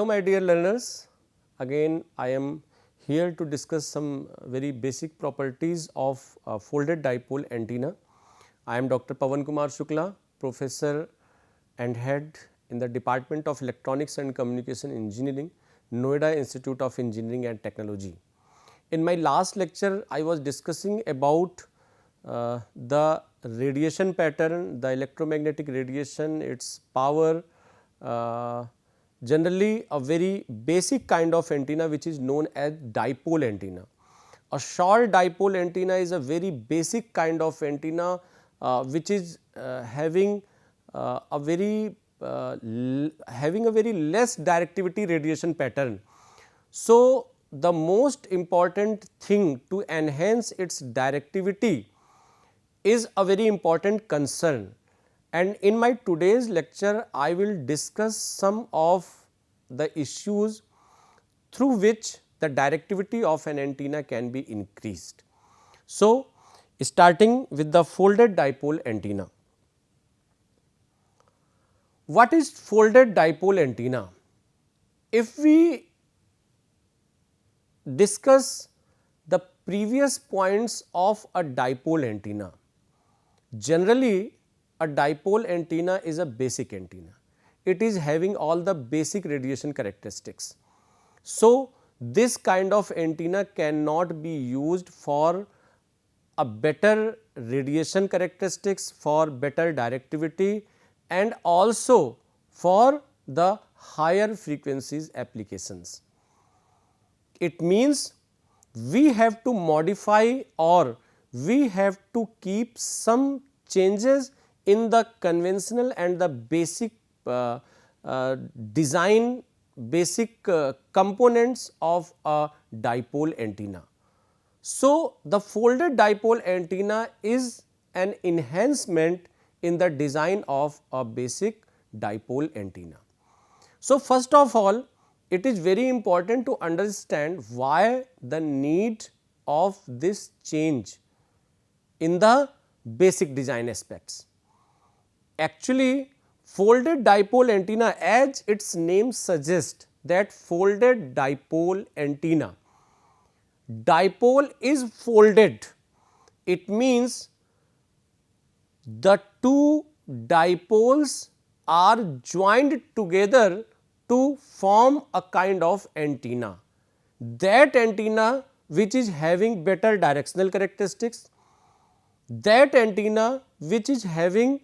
my dear learners, again I am here to discuss some very basic properties of folded dipole antenna. I am Dr. Pawan Kumar Shukla, professor and head in the Department of Electronics and Communication Engineering, Noida Institute of Engineering and Technology. In my last lecture, I was discussing about the radiation pattern, the electromagnetic radiation, its power, generally a very basic kind of antenna which is known as dipole antenna. A short dipole antenna is a very basic kind of antenna which is having a very less directivity radiation pattern. So, the most important thing to enhance its directivity is a very important concern, and in my today's lecture I will discuss some of the issues through which the directivity of an antenna can be increased. So, starting with the folded dipole antenna. What is folded dipole antenna? If we discuss the previous points of a dipole antenna, generally a dipole antenna is a basic antenna. It is having all the basic radiation characteristics. So, this kind of antenna cannot be used for a better radiation characteristics, for better directivity, and also for the higher frequencies applications. It means we have to modify or we have to keep some changes in the conventional and the basic design, basic components of a dipole antenna. So, the folded dipole antenna is an enhancement in the design of a basic dipole antenna. So, first of all, it is very important to understand why the need of this change in the basic design aspects. Actually, folded dipole antenna, as its name suggests, that folded dipole antenna, dipole is folded. It means the two dipoles are joined together to form a kind of antenna. That antenna which is having better directional characteristics, that antenna which is having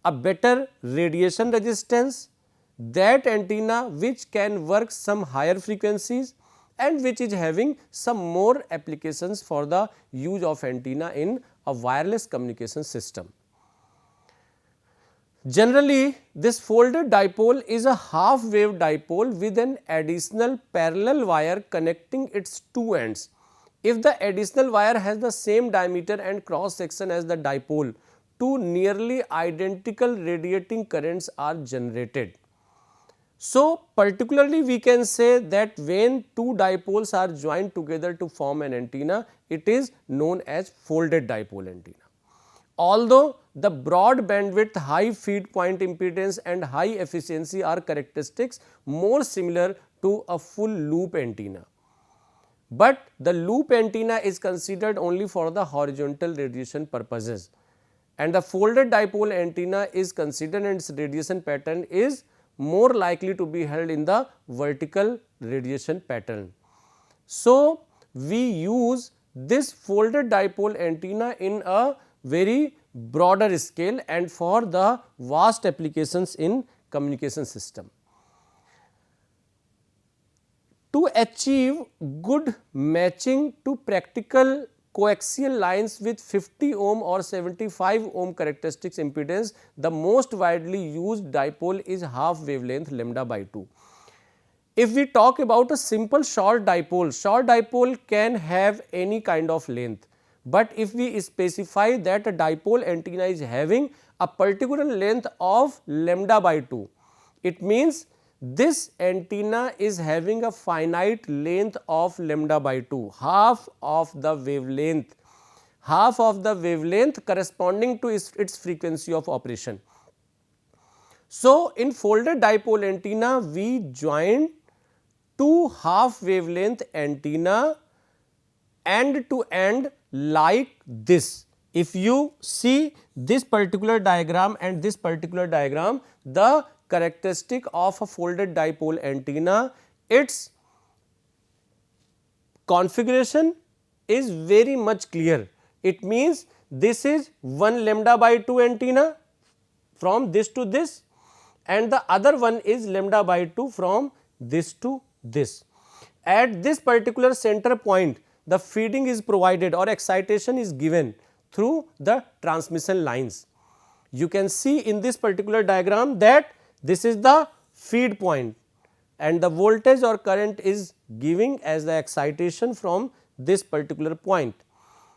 a better radiation resistance, that antenna which can work some higher frequencies, and which is having some more applications for the use of antenna in a wireless communication system. Generally, this folded dipole is a half wave dipole with an additional parallel wire connecting its two ends. If the additional wire has the same diameter and cross section as the dipole, two nearly identical radiating currents are generated. So, particularly we can say that when two dipoles are joined together to form an antenna, it is known as folded dipole antenna. Although the broad bandwidth, high feed point impedance and high efficiency are characteristics more similar to a full loop antenna, but the loop antenna is considered only for the horizontal radiation purposes, and the folded dipole antenna is considered and its radiation pattern is more likely to be held in the vertical radiation pattern. So, we use this folded dipole antenna in a very broader scale and for the vast applications in communication system. To achieve good matching to practical coaxial lines with 50 ohm or 75 ohm characteristics impedance, the most widely used dipole is half wavelength lambda by 2. If we talk about a simple short dipole can have any kind of length, but if we specify that a dipole antenna is having a particular length of lambda by 2, it means this antenna is having a finite length of lambda by 2, half of the wavelength corresponding to its frequency of operation. So, in folded dipole antenna we join two half wavelength antenna end to end like this. If you see this particular diagram and this particular diagram, the characteristic of a folded dipole antenna, its configuration is very much clear. It means this is 1 lambda by 2 antenna from this to this, and the other one is lambda by 2 from this to this. At this particular center point, the feeding is provided or excitation is given through the transmission lines. You can see in this particular diagram that this is the feed point and the voltage or current is giving as the excitation from this particular point.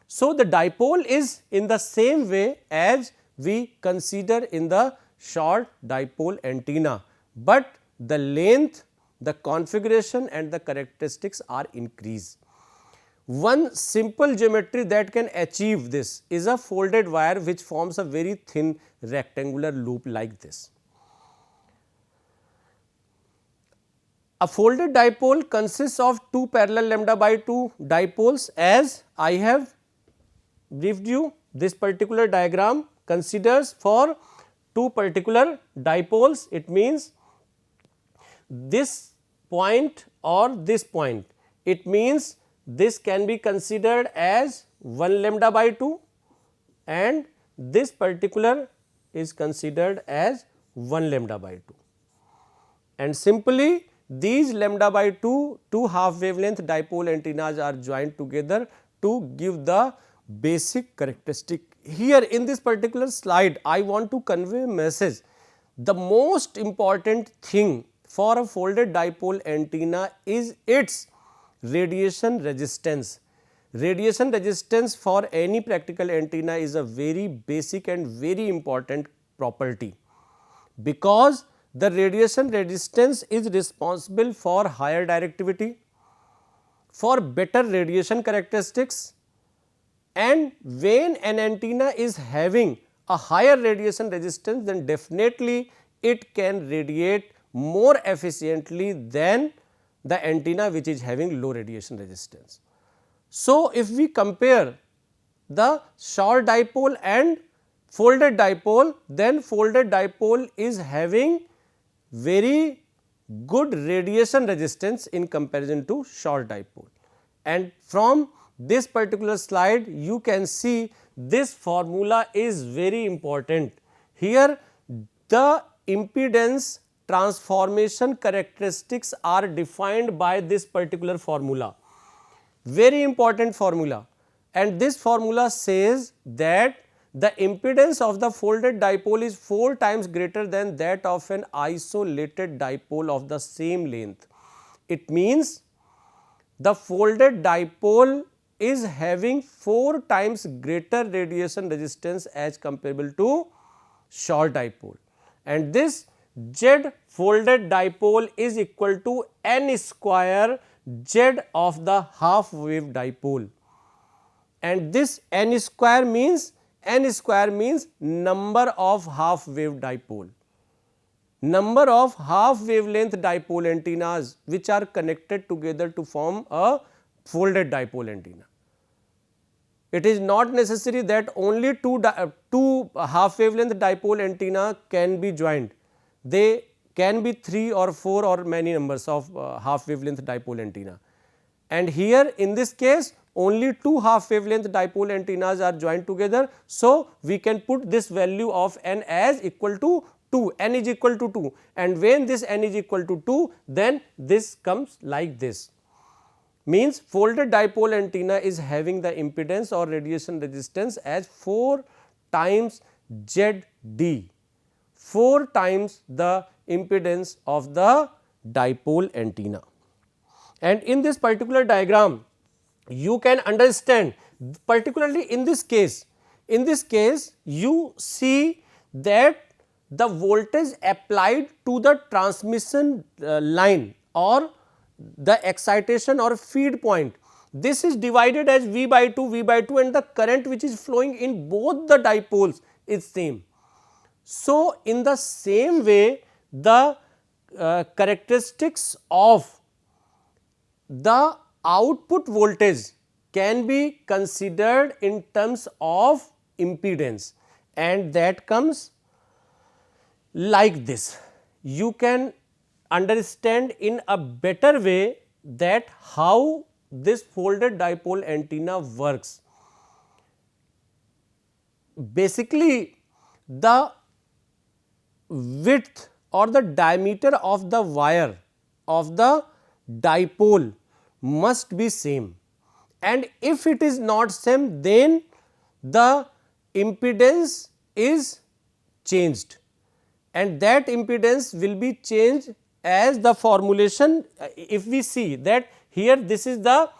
So, the dipole is in the same way as we consider in the short dipole antenna, but the length, the configuration and the characteristics are increased. One simple geometry that can achieve this is a folded wire which forms a very thin rectangular loop like this. A folded dipole consists of two parallel lambda by 2 dipoles, as I have briefed you. This particular diagram considers for two particular dipoles. It means this point or this point. It means this can be considered as 1 lambda by 2 and this particular is considered as 1 lambda by 2. And simply these lambda by 2 half wavelength dipole antennas are joined together to give the basic characteristic. Here in this particular slide, I want to convey a message. The most important thing for a folded dipole antenna is its radiation resistance. Radiation resistance for any practical antenna is a very basic and very important property, because the radiation resistance is responsible for higher directivity, for better radiation characteristics, and when an antenna is having a higher radiation resistance, then definitely it can radiate more efficiently than the antenna which is having low radiation resistance. So, if we compare the short dipole and folded dipole, then folded dipole is having very good radiation resistance in comparison to short dipole. And from this particular slide, you can see this formula is very important. Here the impedance transformation characteristics are defined by this particular formula, very important formula, and this formula says that the impedance of the folded dipole is 4 times greater than that of an isolated dipole of the same length. It means the folded dipole is having 4 times greater radiation resistance as comparable to short dipole, and this Z folded dipole is equal to n square Z of the half wave dipole, and this n square means number of half wave dipole, number of half wavelength dipole antennas which are connected together to form a folded dipole antenna. It is not necessary that only two half wavelength dipole antenna can be joined. They can be 3 or 4 or many numbers of half wavelength dipole antenna, and here in this case only 2 half wavelength dipole antennas are joined together. So, we can put this value of n as equal to 2, n is equal to 2, and when this n is equal to 2, then this comes like this, means folded dipole antenna is having the impedance or radiation resistance as 4 times ZD, 4 times the impedance of the dipole antenna. And in this particular diagram, you can understand, particularly in this case you see that the voltage applied to the transmission line or the excitation or feed point, this is divided as V by 2 and the current which is flowing in both the dipoles is same. So, in the same way the characteristics of the output voltage can be considered in terms of impedance, and that comes like this. You can understand in a better way that how this folded dipole antenna works. Basically, the width or the diameter of the wire of the dipole must be same, and if it is not same, then the impedance is changed, and that impedance will be changed as the formulation. If we see that here, this is the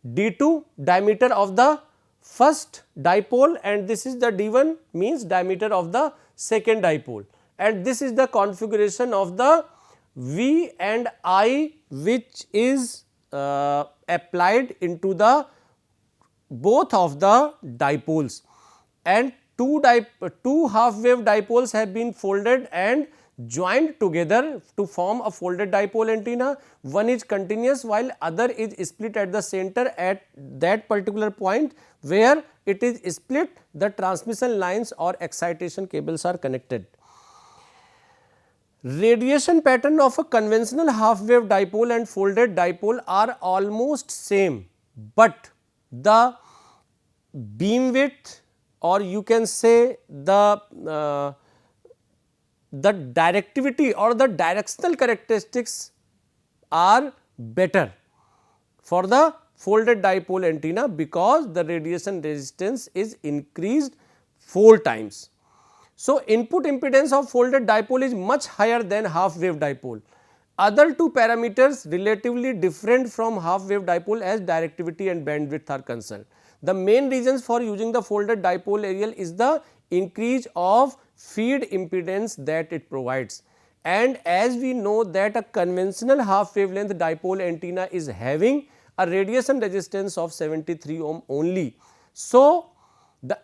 D2 diameter of the first dipole, and this is the D1 means diameter of the second dipole, and this is the configuration of the V and I which is applied into the both of the dipoles, and two half wave dipoles have been folded and joined together to form a folded dipole antenna. One is continuous while other is split at the center at that particular point where it is split, the transmission lines or excitation cables are connected. Radiation pattern of a conventional half wave dipole and folded dipole are almost same, but the beam width, or you can say the directivity or the directional characteristics are better for the folded dipole antenna, because the radiation resistance is increased 4 times. So, input impedance of folded dipole is much higher than half wave dipole. Other two parameters relatively different from half wave dipole as directivity and bandwidth are concerned. The main reasons for using the folded dipole aerial is the increase of feed impedance that it provides, and as we know that a conventional half wavelength dipole antenna is having a radiation resistance of 73 ohm only. So,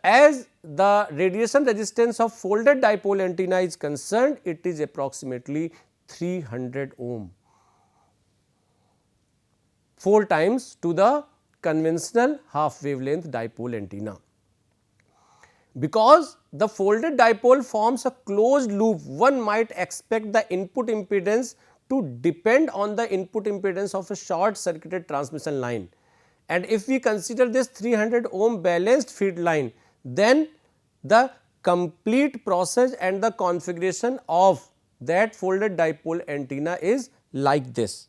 as the radiation resistance of folded dipole antenna is concerned, it is approximately 300 ohm, 4 times to the conventional half wavelength dipole antenna. Because the folded dipole forms a closed loop, one might expect the input impedance to depend on the input impedance of a short circuited transmission line. And if we consider this 300 ohm balanced feed line, then the complete process and the configuration of that folded dipole antenna is like this.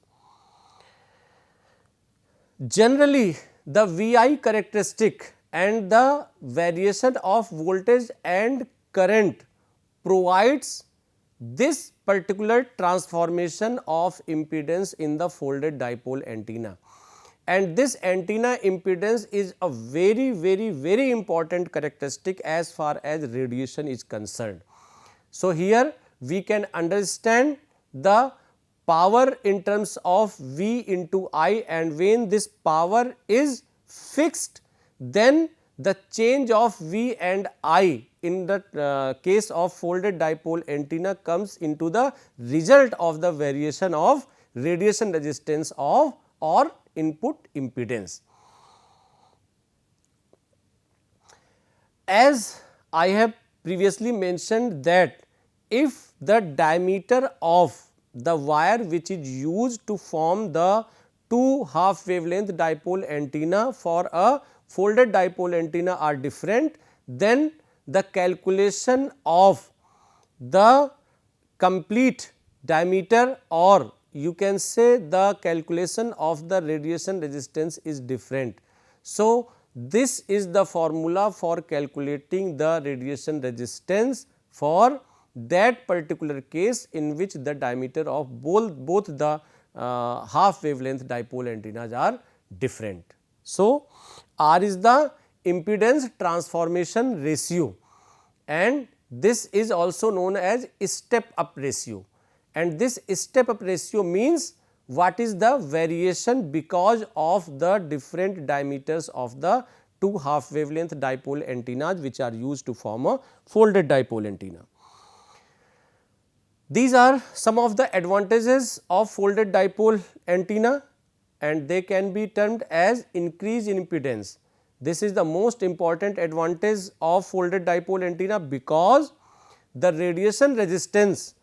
Generally, the VI characteristic and the variation of voltage and current provides this particular transformation of impedance in the folded dipole antenna, and this antenna impedance is a very important characteristic as far as radiation is concerned. So, here we can understand the power in terms of V into I, and when this power is fixed, then the change of V and I in the case of folded dipole antenna comes into the result of the variation of radiation resistance of or input impedance. As I have previously mentioned that if the diameter of the wire which is used to form the two half wavelength dipole antenna for a folded dipole antenna are different, then the calculation of the complete diameter, or you can say the calculation of the radiation resistance is different. So, this is the formula for calculating the radiation resistance for that particular case in which the diameter of both the half wavelength dipole antennas are different. So, R is the impedance transformation ratio, and this is also known as step up ratio, and this step up ratio means what is the variation because of the different diameters of the two half wavelength dipole antennas which are used to form a folded dipole antenna. These are some of the advantages of folded dipole antenna, and they can be termed as increase in impedance. This is the most important advantage of folded dipole antenna, because the radiation resistance,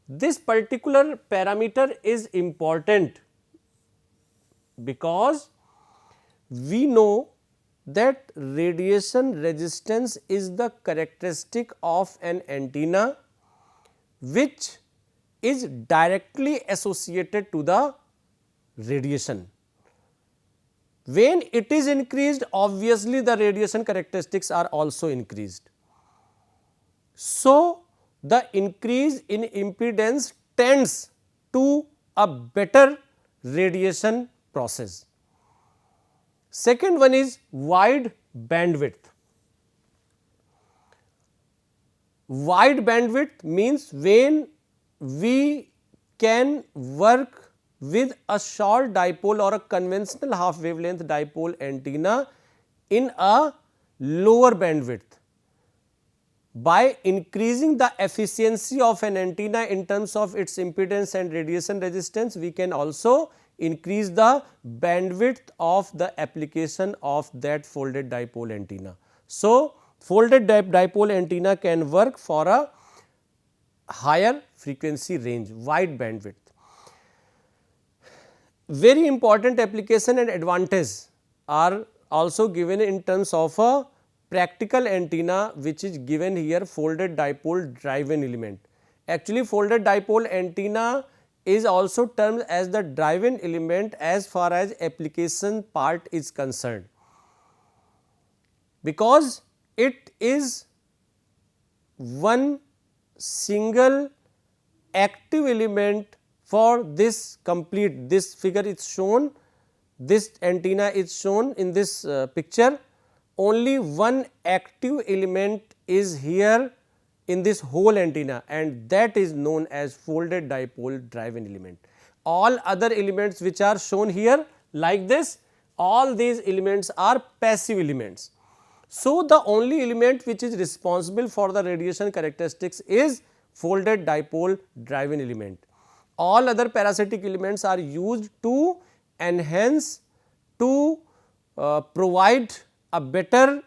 this particular parameter is important, because we know that radiation resistance is the characteristic of an antenna which is directly associated to the radiation. When it is increased, obviously the radiation characteristics are also increased. So, the increase in impedance tends to a better radiation process. Second one is wide bandwidth. Wide bandwidth means when we can work with a short dipole or a conventional half wavelength dipole antenna in a lower bandwidth. By increasing the efficiency of an antenna in terms of its impedance and radiation resistance, we can also increase the bandwidth of the application of that folded dipole antenna. So, folded dipole antenna can work for a higher frequency range, wide bandwidth. Very important application and advantage are also given in terms of a practical antenna, which is given here, folded dipole driven element. Actually, folded dipole antenna is also termed as the driven element as far as application part is concerned, because it is one single active element for this complete. This figure is shown, this antenna is shown in this picture. Only one active element is here in this whole antenna, and that is known as folded dipole driven element. All other elements which are shown here like this, all these elements are passive elements. So, the only element which is responsible for the radiation characteristics is folded dipole driven element. All other parasitic elements are used to enhance, to provide a better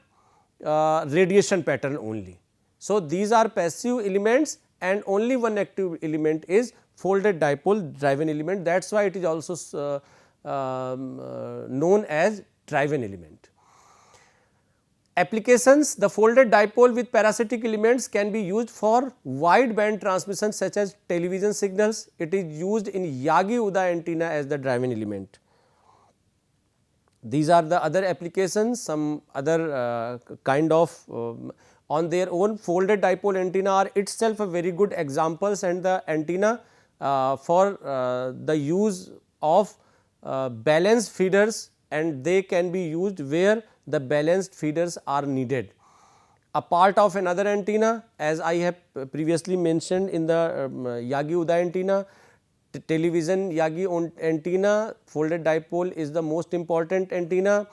radiation pattern only. So, these are passive elements and only one active element is folded dipole driven element. That is why it is also known as driven element. Applications: the folded dipole with parasitic elements can be used for wide band transmission such as television signals. It is used in Yagi-Uda antenna as the driven element. These are the other applications. Some other kind of on their own, folded dipole antenna are itself a very good examples, and the antenna for the use of balanced feeders, and they can be used where the balanced feeders are needed. A part of another antenna, as I have previously mentioned in the Yagi-Uda antenna, television Yagi antenna, folded dipole is the most important antenna.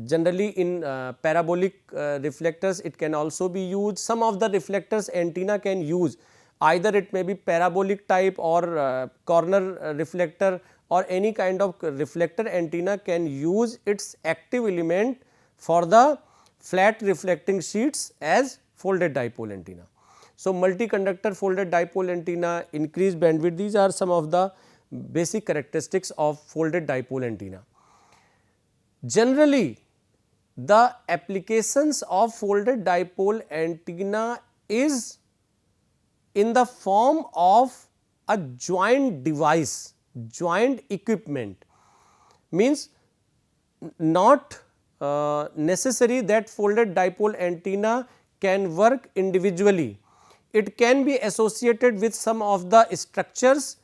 Generally in parabolic reflectors it can also be used. Some of the reflectors antenna can use, either it may be parabolic type or corner reflector, or any kind of reflector antenna can use its active element for the flat reflecting sheets as folded dipole antenna. So, multi-conductor folded dipole antenna, increased bandwidth, these are some of the basic characteristics of folded dipole antenna. Generally, the applications of folded dipole antenna is in the form of a joint device, joint equipment, means not necessary that folded dipole antenna can work individually. It can be associated with some of the structures,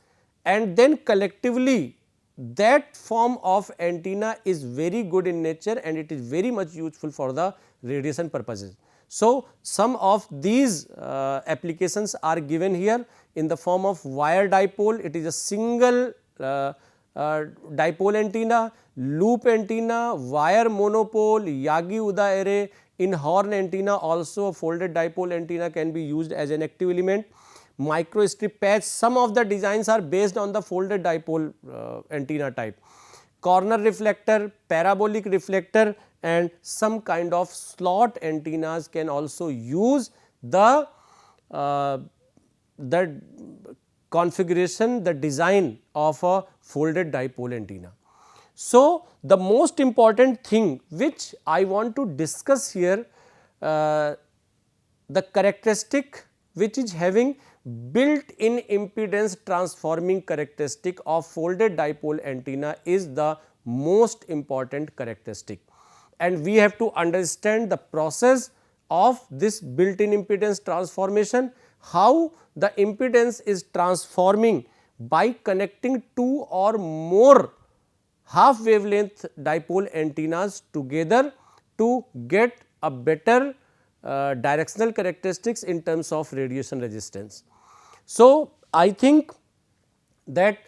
and then collectively that form of antenna is very good in nature and it is very much useful for the radiation purposes. So, some of these applications are given here in the form of wire dipole. It is a single dipole antenna, loop antenna, wire monopole, Yagi-Uda array. In horn antenna also a folded dipole antenna can be used as an active element. Microstrip patch, some of the designs are based on the folded dipole antenna type. corner reflector, parabolic reflector, and some kind of slot antennas can also use the configuration, the design of a folded dipole antenna. So, the most important thing which I want to discuss here, the characteristic which is having built-in impedance transforming characteristic of folded dipole antenna is the most important characteristic, and we have to understand the process of this built-in impedance transformation, how the impedance is transforming by connecting two or more half wavelength dipole antennas together to get a better directional characteristics in terms of radiation resistance. So, I think that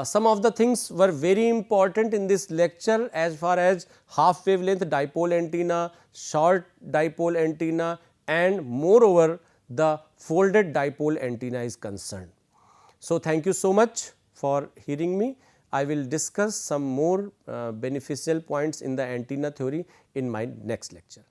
some of the things were very important in this lecture as far as half wavelength dipole antenna, short dipole antenna, and moreover the folded dipole antenna is concerned. So, thank you so much for hearing me. I will discuss some more beneficial points in the antenna theory in my next lecture.